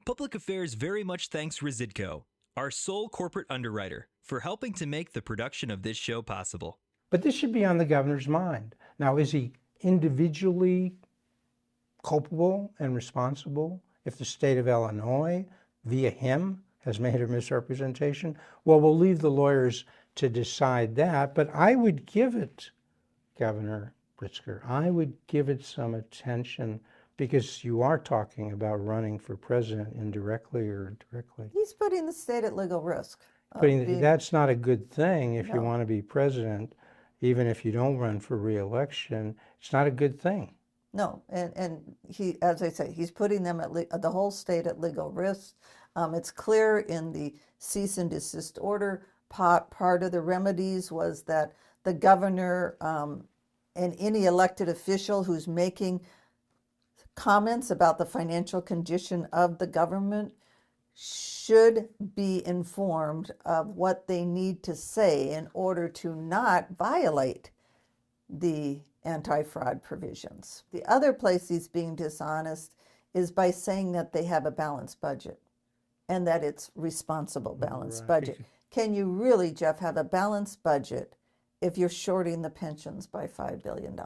Public Affairs very much thanks Residco, our sole corporate underwriter, for helping to make the production of this show possible. But this should be on the governor's mind. Now, is he individually culpable and responsible if the state of Illinois, via him, has made a misrepresentation? Well, we'll leave the lawyers to decide that, but I would give it, Governor Pritzker, I would give it some attention, because you are talking about running for president indirectly or directly. He's putting the state at legal risk. That's not a good thing if you No. want to be president, even if you don't run for re-election. It's not a good thing. No, and he, as I say, he's putting them at the whole state at legal risk. It's clear in the cease and desist order. Part of the remedies was that the governor and any elected official who's making comments about the financial condition of the government should be informed of what they need to say in order to not violate the anti-fraud provisions. The other place he's being dishonest is by saying that they have a balanced budget and that it's responsible balanced budget. Can you really, Jeff, have a balanced budget if you're shorting the pensions by $5 billion?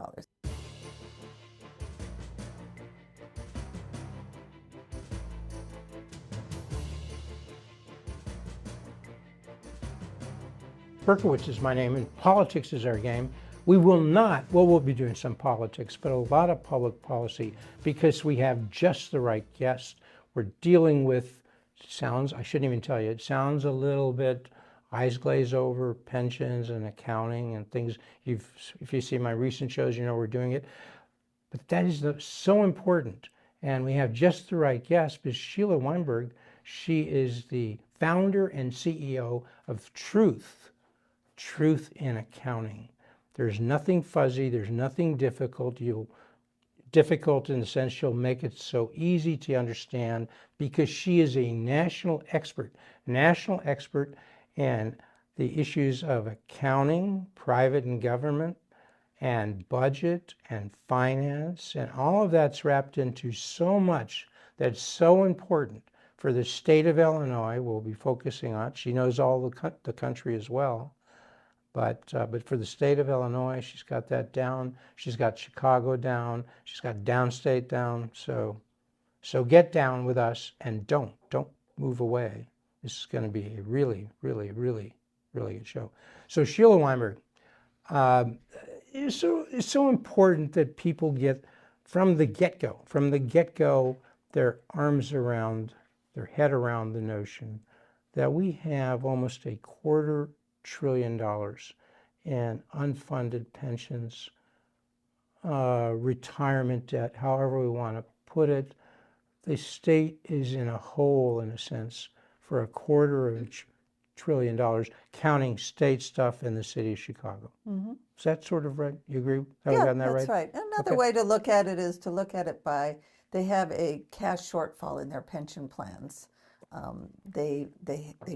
Berkowitz is my name, and politics is our game. We will not, well, we'll be doing some politics, but a lot of public policy, because we have just the right guest. We're dealing with, I shouldn't even tell you, it sounds a little bit eyes glaze over, pensions and accounting and things. If you see my recent shows, you know we're doing it. But that is so important. And we have just the right guest, because Sheila Weinberg, she is the founder and CEO of Truth in Accounting. There's nothing fuzzy, there's nothing difficult. Difficult in the sense she'll make it so easy to understand, because she is a national expert in the issues of accounting, private and government, and budget and finance, and all of that's wrapped into so much that's so important for the state of Illinois. We'll be focusing on. She knows all the country as well. But for the state of Illinois, she's got that down. She's got Chicago down. She's got downstate down. So get down with us, and don't move away. This is going to be a really, really, really, really good show. So Sheila Weinberg, it's so important that people get from the get-go, their head around the notion that we have almost $250 billion in unfunded pensions, retirement debt, however we want to put it. The state is in a hole, in a sense, for $250 billion, counting state stuff in the city of Chicago. Mm-hmm. Is that sort of right? You agree? Have we gotten that that's right. Another way to look at it is to look at it by, they have a cash shortfall in their pension plans. They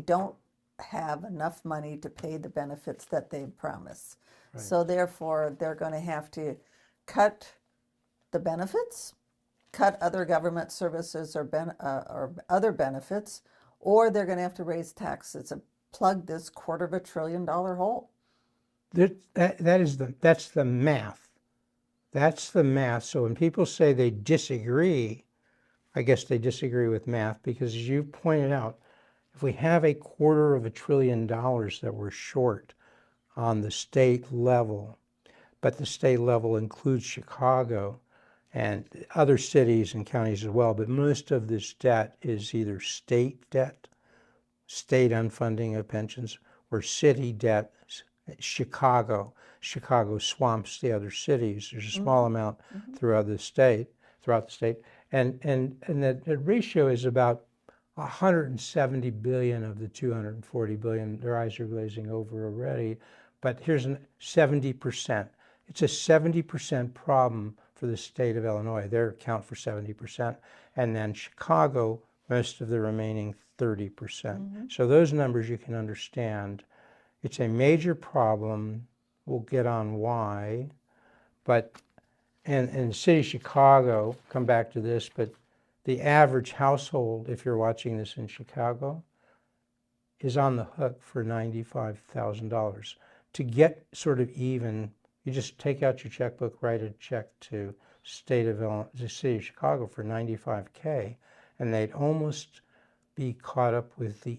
don't have enough money to pay the benefits that they've promised. Right. So therefore, they're going to have to cut the benefits, cut other government services or other benefits, or they're going to have to raise taxes and plug this $250 billion hole. That's the math. That's the math. So when people say they disagree, I guess they disagree with math, because as you pointed out, if we have $250 billion that we're short on the state level, but the state level includes Chicago and other cities and counties as well, but most of this debt is either state debt, state unfunding of pensions, or city debt. Chicago swamps the other cities. There's a small amount throughout the state, and the ratio is about 170 billion of the 240 billion. Their eyes are glazing over already, but here's 70%. It's a 70% problem for the state of Illinois. They account for 70%, and then Chicago, most of the remaining 30%. So those numbers you can understand. It's a major problem. We'll get on why, but in the city of Chicago, come back to this, but the average household, if you're watching this in Chicago, is on the hook for $95,000. To get sort of even, you just take out your checkbook, write a check to the city of Chicago for $95K, and they'd almost be caught up with the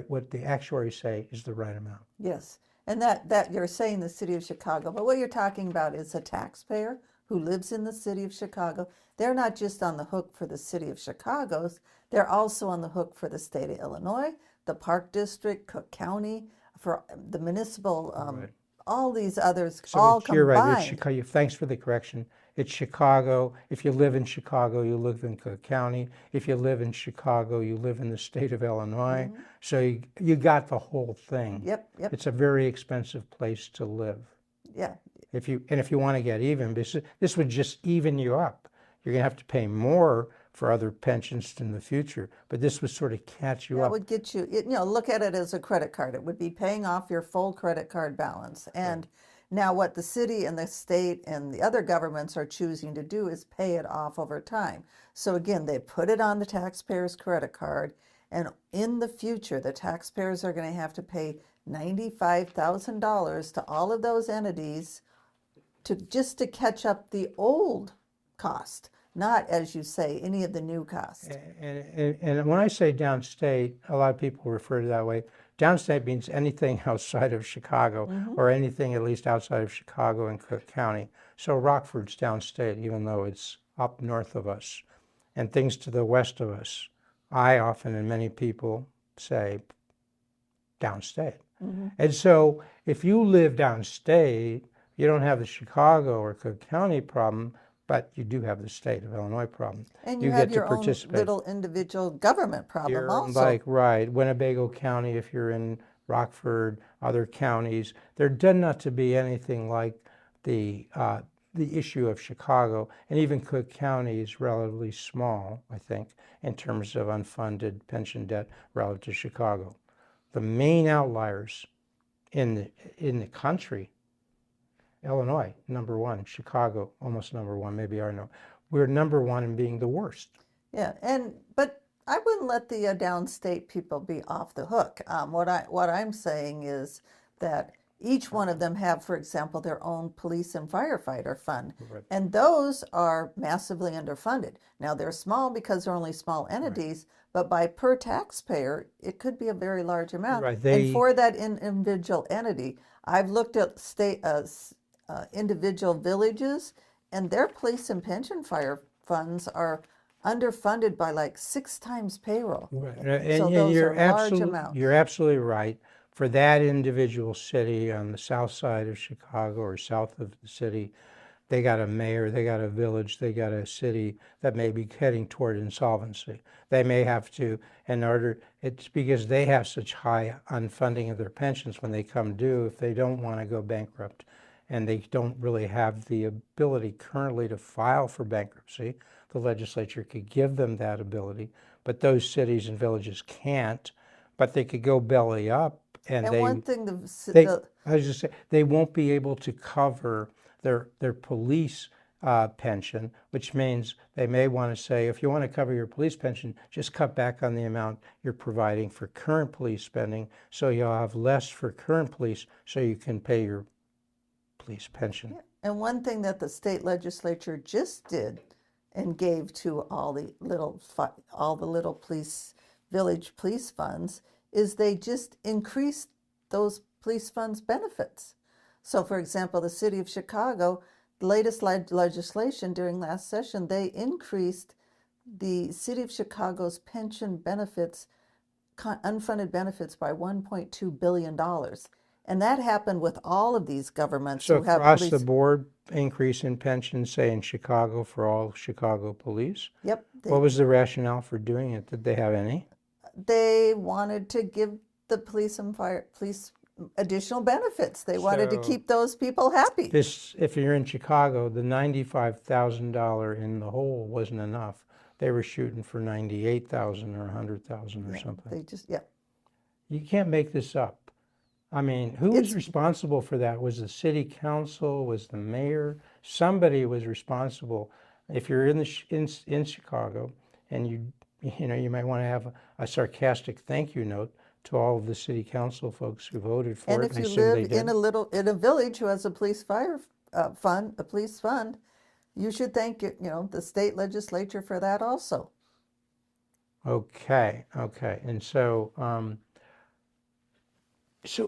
what the actuaries say is the right amount. Yes, and that you're saying the city of Chicago, but what you're talking about is a taxpayer who lives in the city of Chicago. They're not just on the hook for the city of Chicago's, they're also on the hook for the state of Illinois, the Park District, Cook County, for the municipal, Right. all these others, So all you're right. It's combined. Chicago. Thanks for the correction. It's Chicago. If you live in Chicago, you live in Cook County. If you live in Chicago, you live in the state of Illinois. So you got the whole thing. Yep, yep, It's a very expensive place to live. yeah. If you want to get even, this would just even you up. You're going to have to pay more for other pensions in the future, but this would sort of catch you That up. would get you, look at it as a credit card. It would be paying off your full credit card balance. And now what the city and the state and the other governments are choosing to do is pay it off over time. So again, they put it on the taxpayer's credit card, and in the future, the taxpayers are going to have to pay $95,000 to all of those entities just to catch up the old cost, not, as you say, any of the new cost. And when I say downstate, a lot of people refer to it that way. Downstate means anything outside of Chicago, or anything at least outside of Chicago and Cook County. So Rockford's downstate, even though it's up north of us. And things to the west of us, I often and many people say downstate. And so if you live downstate, you don't have the Chicago or Cook County problem, but you do have the state of Illinois problem. And you have your own little individual government problem also. Like, right, Winnebago County, if you're in Rockford, other counties, there does not to be anything like the issue of Chicago, and even Cook County is relatively small, I think, in terms of unfunded pension debt relative to Chicago. The main outliers in the country, Illinois, number one, Chicago, almost number one, maybe we're number one in being the worst. Yeah, but I wouldn't let the downstate people be off the hook. What I'm saying is that each one of them have, for example, their own police and firefighter fund, and those are massively underfunded. Now they're small because they're only small entities, but by per taxpayer, it could be a very large amount. And for that individual entity, I've looked at individual villages, and their police and pension fire funds are underfunded by like 6 times payroll. And so those are large amounts. You're absolutely right. For that individual city on the south side of Chicago or south of the city, they got a mayor, they got a village, they got a city that may be heading toward insolvency. They may have to, it's because they have such high unfunding of their pensions when they come due, if they don't want to go bankrupt, and they don't really have the ability currently to file for bankruptcy. The legislature could give them that ability, but those cities and villages can't, but they could go belly up, and one thing I was just saying, they won't be able to cover their police pension, which means they may want to say, if you want to cover your police pension, just cut back on the amount you're providing for current police spending, so you'll have less for current police, so you can pay your police pension. Yeah. And one thing that the state legislature just did and gave to all the little village police funds is they just increased those police funds benefits. So for example, the city of Chicago, the latest legislation during last session, they increased the city of Chicago's pension benefits, unfunded benefits, by $1.2 billion. And that happened with all of these governments So who have across police. the board, increase in pensions, say in Chicago for all Chicago police? Yep. What was the rationale for doing it? Did they have any? They wanted to give the police additional benefits. They wanted to keep those people happy. If you're in Chicago, the $95,000 in the hole wasn't enough. They were shooting for $98,000 or $100,000 or something. You can't make this up. I mean, who was responsible for that? Was the city council? Was the mayor? Somebody was responsible. if you're in Chicago, and you might want to have a sarcastic thank you note to all of the city council folks who voted for And it. if And I you assume they live in did. a village who has a police fund, you should thank the state legislature for that also. Okay. And so,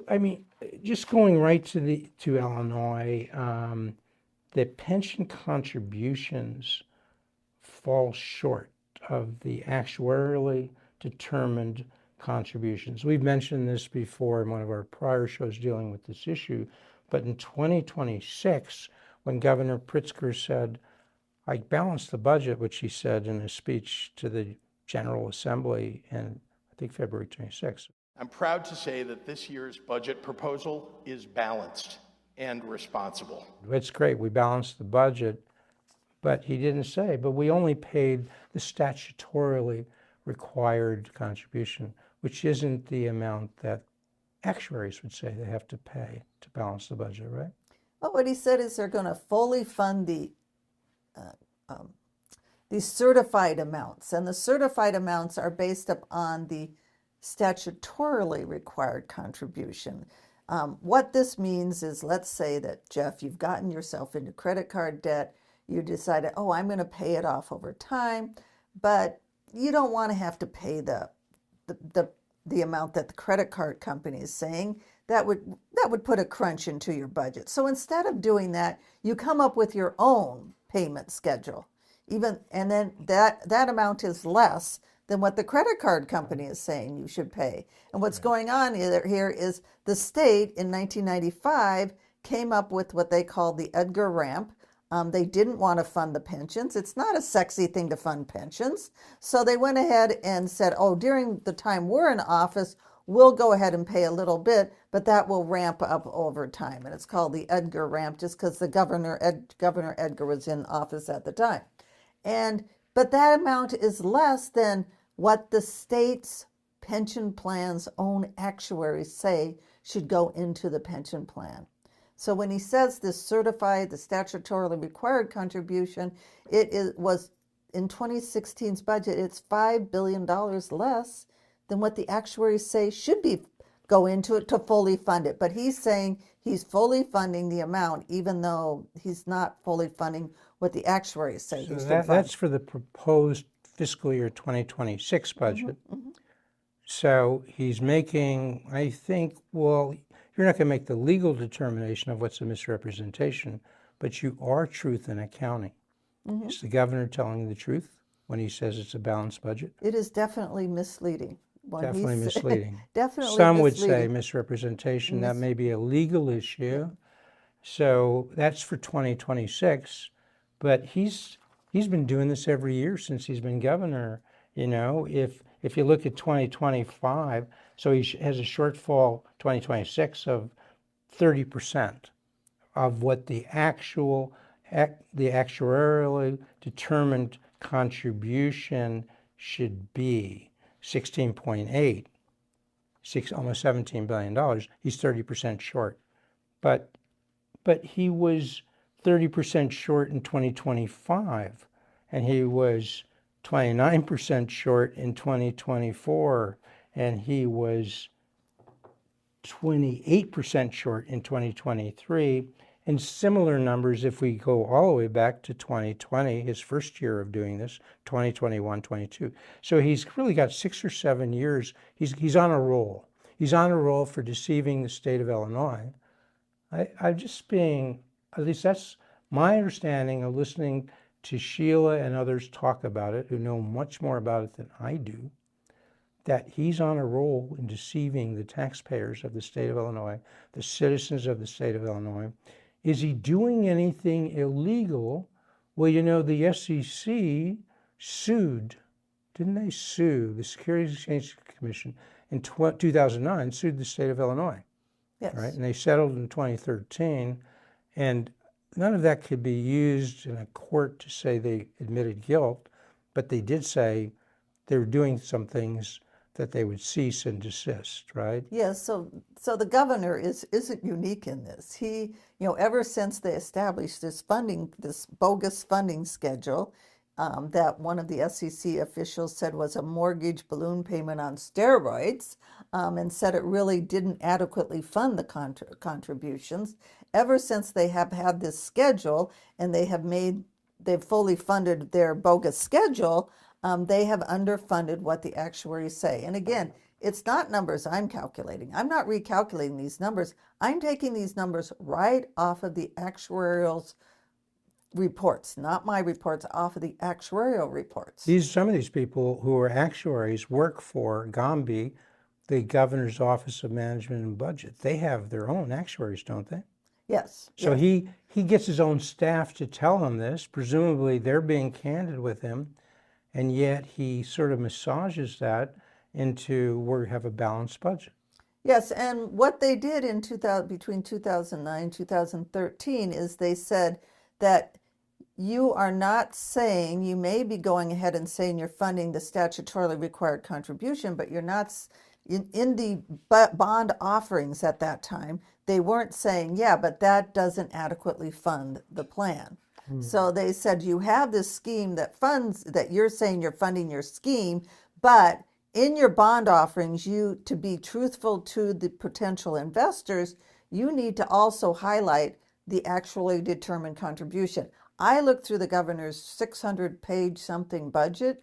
I mean, just going right to Illinois, the pension contributions fall short of the actuarially determined contributions. We've mentioned this before in one of our prior shows dealing with this issue, but in 2026, when Governor Pritzker said, I balanced the budget, which he said in a speech to the General Assembly in, I think, February 26th. I'm proud to say that this year's budget proposal is balanced and responsible. It's great, we balanced the budget, but he didn't say, but we only paid the statutorily required contribution, which isn't the amount that actuaries would say they have to pay to balance the budget, right? Well, what he said is they're going to fully fund the certified amounts, and the certified amounts are based upon the statutorily required contribution. What this means is, let's say that, Jeff, you've gotten yourself into credit card debt. You decided, oh, I'm going to pay it off over time, but you don't want to have to pay the amount that the credit card company is saying. That would put a crunch into your budget. So instead of doing that, you come up with your own payment schedule. And then that amount is less than what the credit card company is saying you should pay. And what's going on here is the state in 1995 came up with what they called the Edgar ramp. They didn't want to fund the pensions. It's not a sexy thing to fund pensions. So they went ahead and said, oh, during the time we're in office, we'll go ahead and pay a little bit, but that will ramp up over time. And it's called the Edgar ramp just because the Governor Edgar was in office at the time. But that amount is less than what the state's pension plan's own actuaries say should go into the pension plan. So when he says this certified, the statutorily required contribution, was in 2016's budget, it's $5 billion less than what the actuaries say should go into it to fully fund it. But he's saying he's fully funding the amount, even though he's not fully funding what the actuaries say he should fund. That's for the proposed fiscal year 2026 budget. So he's making, I think, well, you're not going to make the legal determination of what's a misrepresentation, but you are truth in accounting. Is the governor telling the truth when he says it's a balanced budget? It is definitely misleading. Definitely misleading. Definitely Some would misleading. say misrepresentation. That may be a legal issue. So that's for 2026. But he's been doing this every year since he's been governor. If you look at 2025, so he has a shortfall 2026 of 30% of what the actuarially determined contribution should be, 16.8, almost $17 billion. He's 30% short. But he was 30% short in 2025, and he was 29% short in 2024, and he was 28% short in 2023, and similar numbers if we go all the way back to 2020, his first year of doing this, 2021, 22. So he's really got 6 or 7 years. He's on a roll. He's on a roll for deceiving the state of Illinois. I'm just being, at least that's my understanding of listening to Sheila and others talk about it, who know much more about it than I do, that he's on a roll in deceiving the taxpayers of the state of Illinois, the citizens of the state of Illinois. Is he doing anything illegal? Well, the SEC sued, didn't they sue? The Securities and Exchange Commission in 2009 sued the state of Illinois. Yes. Right? And they settled in 2013, and none of that could be used in a court to say they admitted guilt, but they did say they were doing some things that they would cease and desist, right? Yes, so the governor isn't unique in this. He, ever since they established this bogus funding schedule, that one of the SEC officials said was a mortgage balloon payment on steroids, and said it really didn't adequately fund the contributions. Ever since they have had this schedule and they've fully funded their bogus schedule, they have underfunded what the actuaries say. And again, it's not numbers I'm calculating. I'm not recalculating these numbers. I'm taking these numbers right off of the actuarial's reports, not my reports, off of the actuarial reports. Some of these people who are actuaries work for GOMBI, the Governor's Office of Management and Budget. They have their own actuaries, don't they? Yes. So yes. he gets his own staff to tell him this. Presumably they're being candid with him, and yet he sort of massages that into where we have a balanced budget. Yes, and what they did between 2009 and 2013 is they said that you are not saying, you may be going ahead and saying you're funding the statutorily required contribution, but you're not, in the bond offerings at that time, they weren't saying, yeah, but that doesn't adequately fund the plan. So they said you have this scheme that funds, that you're saying you're funding your scheme, but in your bond offerings, to be truthful to the potential investors, you need to also highlight the actually determined contribution. I looked through the governor's 600-page something budget,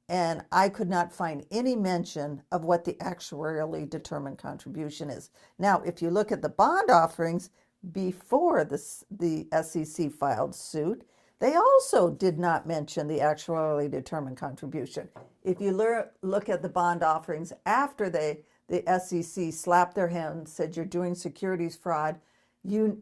and I could not find any mention of what the actuarially determined contribution is. Now, if you look at the bond offerings before the SEC filed suit, they also did not mention the actuarially determined contribution. If you look at the bond offerings after the SEC slapped their hands, said you're doing securities fraud, you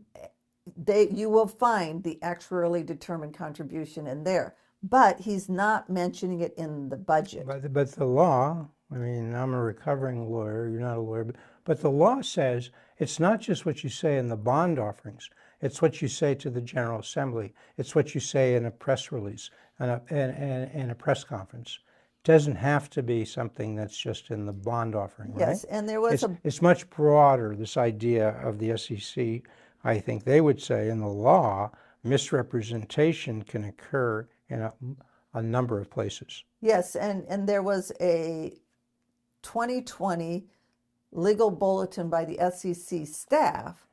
will find the actuarially determined contribution in there. But he's not mentioning it in the budget. But the law, I mean, I'm a recovering lawyer, you're not a lawyer, but the law says it's not just what you say in the bond offerings, it's what you say to the General Assembly, it's what you say in a press release and a press conference. It doesn't have to be something that's just in the bond offering, right? Yes, and there was it's much broader, this idea of the SEC. I think they would say in the law, misrepresentation can occur in a number of places. Yes, and there was a 2020 legal bulletin by the SEC staff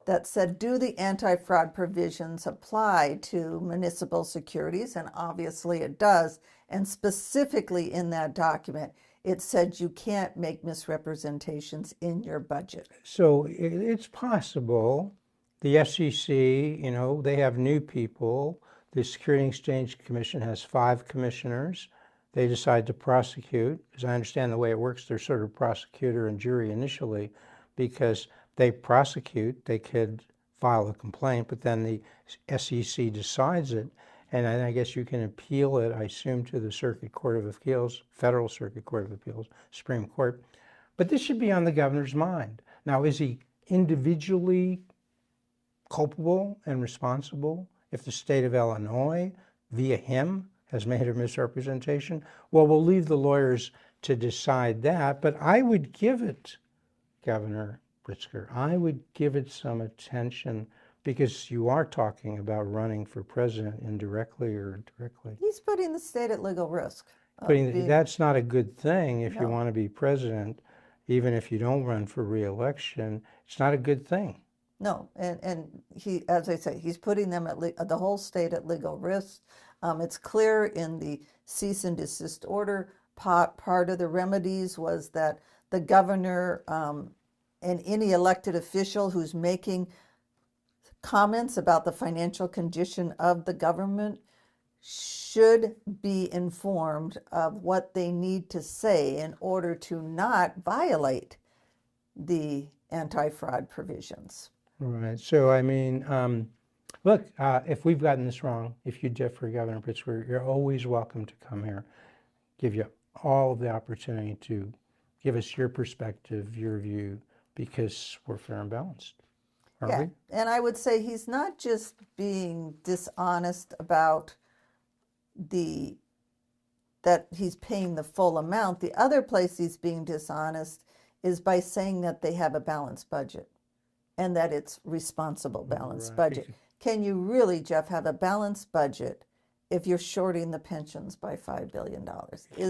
that said, do the anti-fraud provisions apply to municipal securities? And obviously it does. And specifically in that document, it said you can't make misrepresentations in your budget. So it's possible. The SEC, they have new people. The Security and Exchange Commission has 5 commissioners. They decide to prosecute. As I understand the way it works, they're sort of prosecutor and jury initially, because they prosecute, they could file a complaint, but then the SEC decides it. And I guess you can appeal it, I assume, to the Circuit Court of Appeals, Federal Circuit Court of Appeals, Supreme Court. But this should be on the governor's mind. Now, is he individually culpable and responsible if the state of Illinois, via him, has made a misrepresentation? Well, we'll leave the lawyers to decide that, but I would give it, Governor Pritzker, I would give it some attention, because you are talking about running for president indirectly or directly. He's putting the state at legal risk. That's not a good thing if you No. want to be president, even if you don't run for re-election. It's not a good thing. No, and he, as I say, he's putting them the whole state at legal risk. It's clear in the cease and desist order. Part of the remedies was that the governor and any elected official who's making comments about the financial condition of the government should be informed of what they need to say in order to not violate the anti-fraud provisions. All right. So, I mean, look, if we've gotten this wrong, if you differ, Governor Pritzker, you're always welcome to come here, give you all of the opportunity to give us your perspective, your view, because we're fair and balanced. Aren't we? And I would say he's not just being dishonest about the that he's paying the full amount. The other place he's being dishonest is by saying that they have a balanced budget and that it's responsible balanced budget. Can you really, Jeff, have a balanced budget if you're shorting the pensions by $5 billion?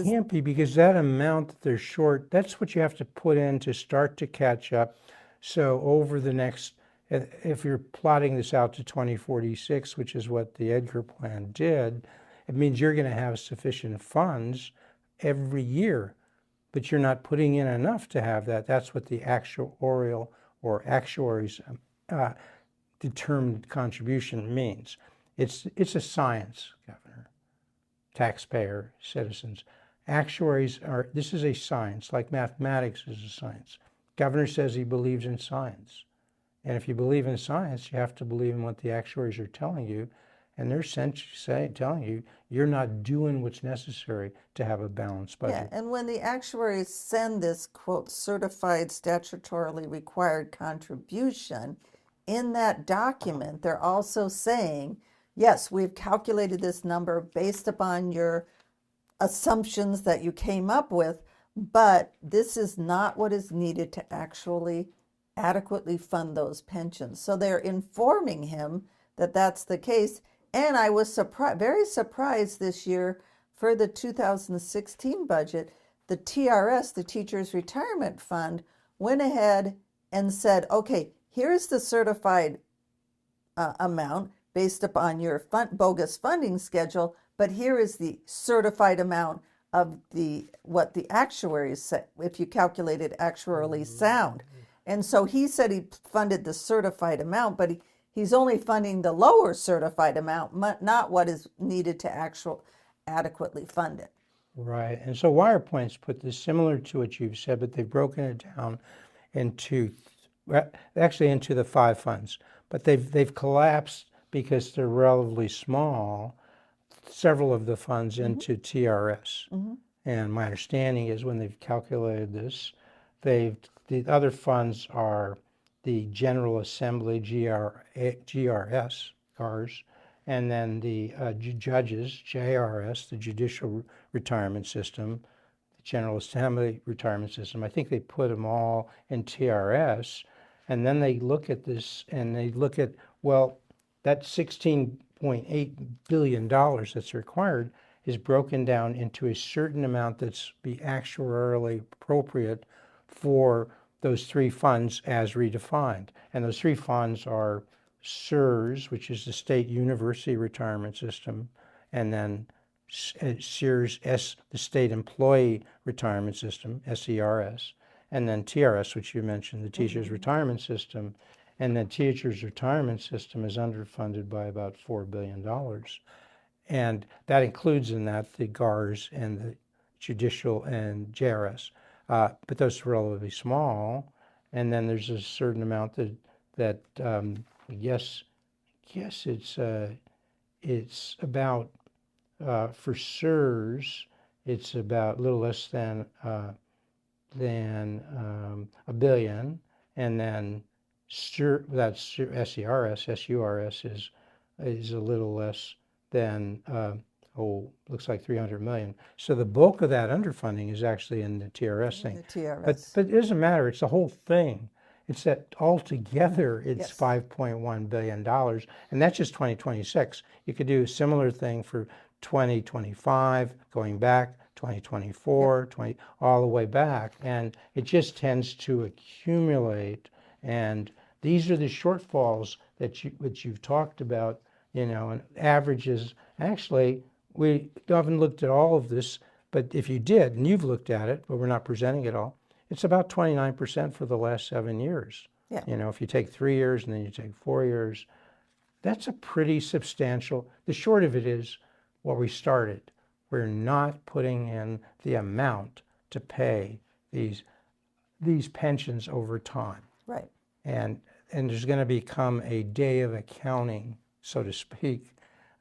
Can't be, because that amount that they're short, that's what you have to put in to start to catch up. So over the next, if you're plotting this out to 2046, which is what the Edgar plan did, it means you're going to have sufficient funds every year, but you're not putting in enough to have that. That's what the actuarial or actuaries determined contribution means. It's a science, Governor, taxpayer, citizens. Actuaries are, this is a science, like mathematics is a science. Governor says he believes in science. And if you believe in science, you have to believe in what the actuaries are telling you. And they're telling you, you're not doing what's necessary to have a balanced budget. Yeah, and when the actuaries send this, quote, certified statutorily required contribution, in that document, they're also saying, yes, we've calculated this number based upon your assumptions that you came up with, but this is not what is needed to actually adequately fund those pensions. So they're informing him that that's the case. And I was very surprised this year for the 2016 budget, the TRS, the Teachers Retirement Fund, went ahead and said, okay, here's the certified amount based upon your bogus funding schedule, but here is the certified amount of what the actuaries said, if you calculate it actuarially sound. And so he said he funded the certified amount, but he's only funding the lower certified amount, not what is needed to adequately fund it. Right. And so WirePoint's put this similar to what you've said, but they've broken it down into the 5 funds. But they've collapsed, because they're relatively small, several of the funds into TRS. And my understanding is when they've calculated this, the other funds are the General Assembly, GRS, GARS, and then the judges, JRS, the Judicial Retirement System, the General Assembly Retirement System. I think they put them all in TRS, and then they look at this and they look at, well, that $16.8 billion that's required is broken down into a certain amount that's be actuarially appropriate for those 3 funds as redefined. And those 3 funds are SERS, which is the State University Retirement System, and then SERS, the State Employee Retirement System, SERS, and then TRS, which you mentioned, the Teachers Retirement System. And the Teachers Retirement System is underfunded by about $4 billion. And that includes in that the GARS and the Judicial and JRS. But those are relatively small. And then there's a certain amount that I guess it's about, for SERS, it's about a little less than $1 billion. And then that's SURS is a little less than, looks like 300 million. So the bulk of that underfunding is actually in the TRS thing. The TRS. But it doesn't matter, it's the whole thing. It's that altogether it's $5.1 billion, and that's just 2026. You could do a similar thing for 2025, going back, 2024, all the way back, and it just tends to accumulate. And these are the shortfalls that you've talked about, and averages. Actually, we haven't looked at all of this, but if you did, and you've looked at it, but we're not presenting it all, it's about 29% for the last 7 years. Yeah. If you take 3 years and then you take 4 years, that's a pretty substantial. The short of it is where we started. We're not putting in the amount to pay these pensions over time. Right. And there's going to become a day of accounting, so to speak,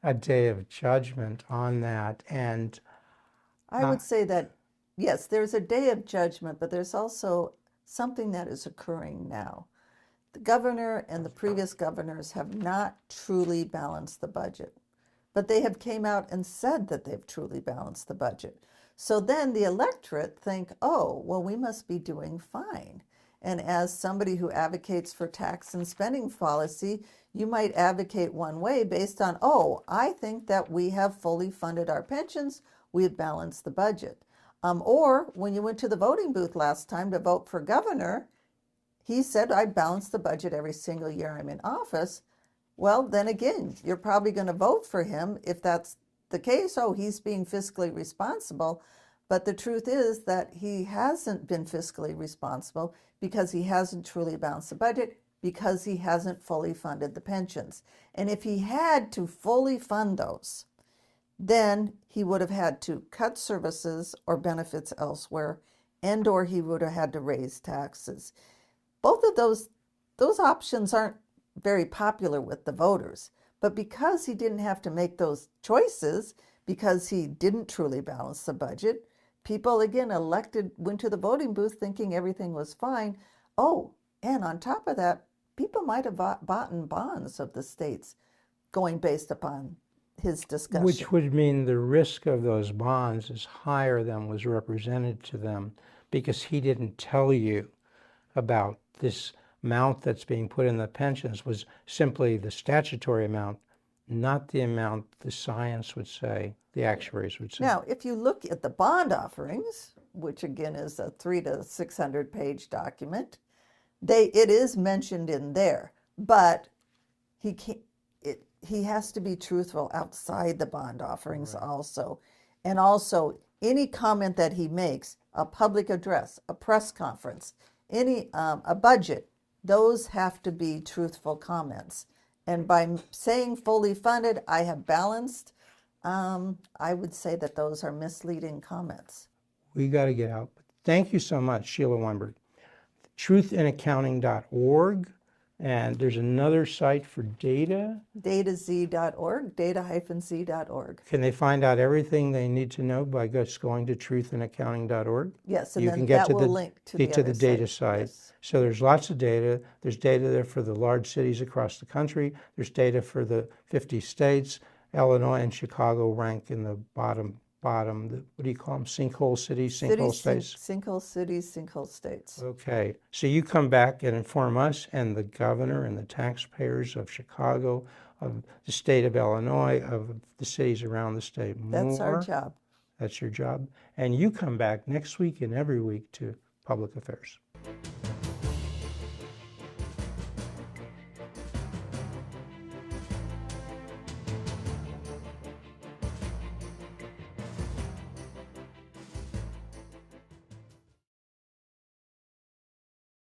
a day of judgment on that. And I would say that, yes, there's a day of judgment, but there's also something that is occurring now. The governor and the previous governors have not truly balanced the budget. but they have came out and said that they've truly balanced the budget. So then the electorate think, oh, well, we must be doing fine. And as somebody who advocates for tax and spending policy, you might advocate one way based on, oh, I think that we have fully funded our pensions, we have balanced the budget. Or when you went to the voting booth last time to vote for governor, he said, I balance the budget every single year I'm in office. Well, then again, you're probably going to vote for him if that's the case. Oh, he's being fiscally responsible. But the truth is that he hasn't been fiscally responsible because he hasn't truly balanced the budget, because he hasn't fully funded the pensions. And if he had to fully fund those, then he would have had to cut services or benefits elsewhere, and or he would have had to raise taxes. Both of those options aren't very popular with the voters. But because he didn't have to make those choices, because he didn't truly balance the budget, people again went to the voting booth thinking everything was fine. Oh, and on top of that, people might have bought in bonds of the states going based upon his discussion. Which would mean the risk of those bonds is higher than was represented to them because he didn't tell you about this amount that's being put in the pensions was simply the statutory amount, not the amount the science would say, the actuaries would say. Now, if you look at the bond offerings, which again is a 300 to 600 page document, it is mentioned in there, but he has to be truthful outside the bond offerings also. And also any comment that he makes, a public address, a press conference, a budget, those have to be truthful comments. And by saying fully funded, I have balanced, I would say that those are misleading comments. We got to get out. Thank you so much, Sheila Weinberg. Truthinaccounting.org. And there's another site for data. dataz.org, data-z.org. Can they find out everything they need to know by just going to truthinaccounting.org? Yes, and you then can get that to will link to the other data site. site. Yes. So there's lots of data. There's data there for the large cities across the country. There's data for the 50 states. Illinois and Chicago rank in the bottom, what do you call them? Sinkhole cities, sinkhole states? Sinkhole cities, sinkhole states. Okay, so you come back and inform us and the governor and the taxpayers of Chicago, of the state of Illinois, of the cities around the state. That's our More. job. That's your job. And you come back next week and every week to Public Affairs.